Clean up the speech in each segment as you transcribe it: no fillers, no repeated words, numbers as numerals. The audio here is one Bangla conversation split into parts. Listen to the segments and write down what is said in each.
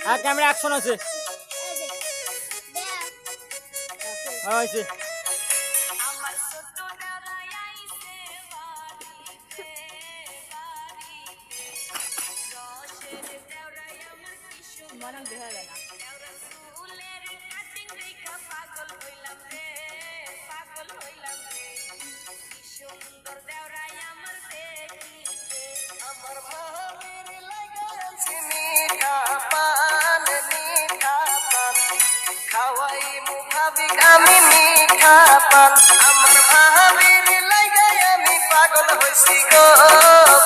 হ্যাঁ ক্যামেরা অ্যাকশন আছে। হয়েছে। আমি মিঠা পান আমার ভাবির লাগে আমি পাগল হইছি গো,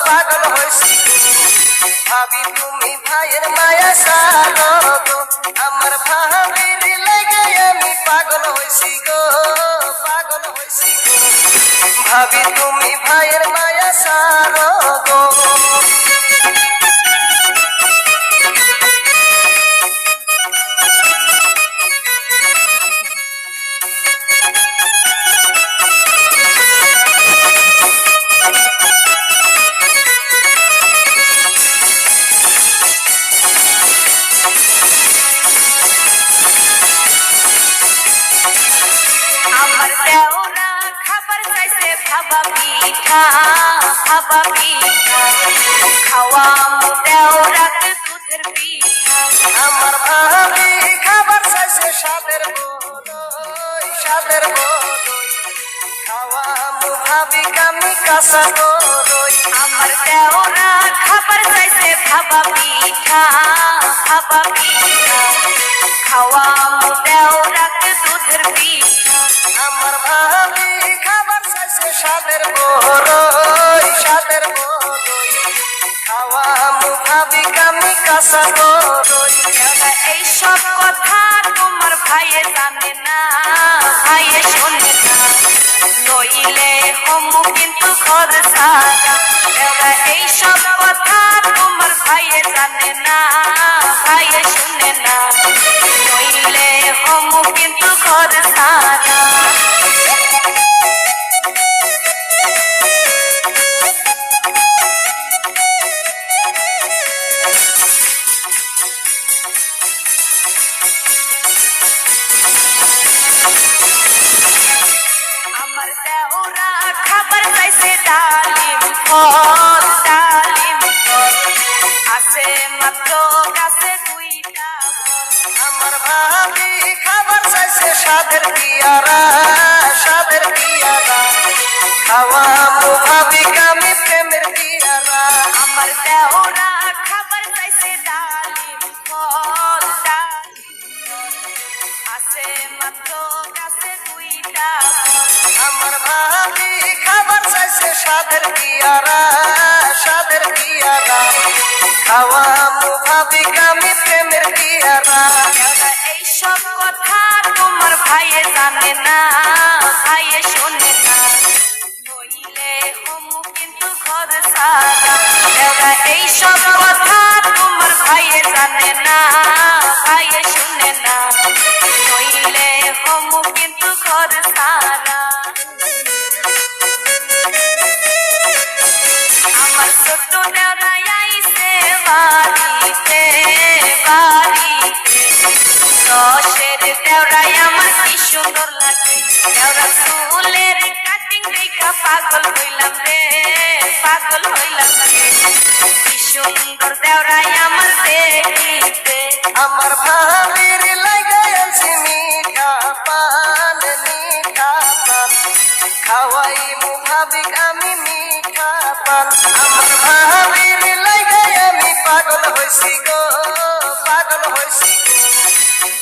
পাগল হইছি। ভাবি তুমি ভাইয়ের মায়া সারো গো, আমার ভাবির লাগে আমি পাগল হইছি গো, পাগল হইছি গো। ভাবি তুমি ভাইয়ের মায়া সারো গো। আমার দেওরা খাবার চাইছে ভাবা পিঠা, ভাবা পিঠা খাওয়া দেওরাকে দুধের পিঠা। আমার ভাবি খাবার চাইছে স্বাদের বড়ই, স্বাদের বড়ই খাওয়া ভাবি কামি কাঁচা বড়ই। আমার দেওরা খাবার চাইছে ভাবা পিঠা, ভাবা পিঠা খাওয়া দেওরাকে দুধের পিঠা। আমার ভাবি খাবার চাইছে স্বাদের বড়ই, স্বাদের বড়ই খাওয়া ভাবি কামি কাঁচা বড়ই। এইসব কথা তোমার ভাইয়ে জানে না, ভাইয়ে শোনে না, নইলে হমু কিন্তু ঘর সারা। এইসব কথা তোমার ভাইয়ে জানে না, ভাইয়ে শোনে না, নইলে হমু কিন্তু ঘর সারা। আমার দেওরা খাবার চাইছে ডালিম ফল, ডালিম ফল আছে মাত্র গাছে দুইটা ফল। আমার ভাবি খাবার চাইছে স্বাদের পিয়ারা, স্বাদের পিয়ারা খাওয়া ভাবি কামি প্রেমের পিয়ারা। আমার দেওরা খাবার চাইছে ডালিম ফল, ডালিম ফল আছে মাত্র গাছে দুইটা ফল। আমার ভাবি খাবার চাইছে স্বাদের পিয়ারা, স্বাদের পিয়ারা খাওয়া ভাবি কামি প্রেমের পিয়ারা। এইসব কথা তোমার ভাইয়ে জানে না, ভাইয়ে শোনে না, নইলে হমু কিন্তু ঘর সারা। এইসব কথা তোমার ভাইয়ে জানে না, ভাইয়ে শোনে না, নইলে হমু কিন্তু ঘর সারা। আমার ছোট দেওরাই আইছে বাড়িতে, বাড়িতে রসের দেওরাই আমার কি সুন্দর লাগে। দেওরা চুলের কাটিং দেখা পাগল হইলাম রে, পাগল হইলাম রে, কি সুন্দর দেওরাই আমার দেখিতে। আমার ভাবির লাগে আনছি মিঠা পান, মিঠা পান খাওয়াই ভাবি আমি মিঠা পান। আমার ভাবির লাগে আমি পাগল হইছি গো, পাগল হইছি গো।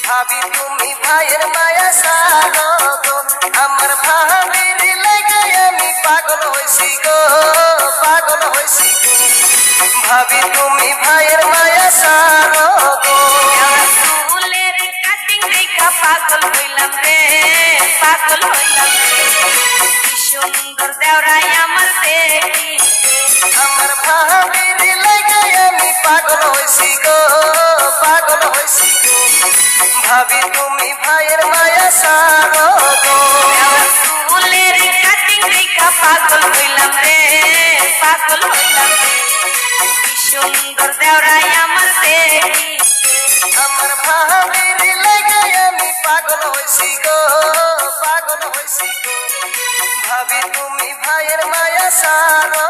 ভাবি তুমি ভাইয়ের মায়া সারো গো, আমার ভাবির লাগে আমি পাগল হইছি গো, পাগল হইছি গো। ভাবি তুমি ভাইয়ের মায়া সারো গো। চুলের কাটিং দেখা পাগল হইলাম রে, পাগল হইলাম রে, কি সুন্দর দেওরাই আমার দেখিতে। আমার ভাবির লাগে আমি পাগল হইছি গো, পাগল হইছি গো। ভাবি তুমি ভাইয়ের মায়া সারো গো। চুলের কাটিং দেখা পাগল হইলাম রে, পাগল হইলাম রে, কি সুন্দর দেওরাই আমার দেখিতে। হইছি গো পাগল হইছি গো ভাবি তুমি ভাইয়ের মায়া সারো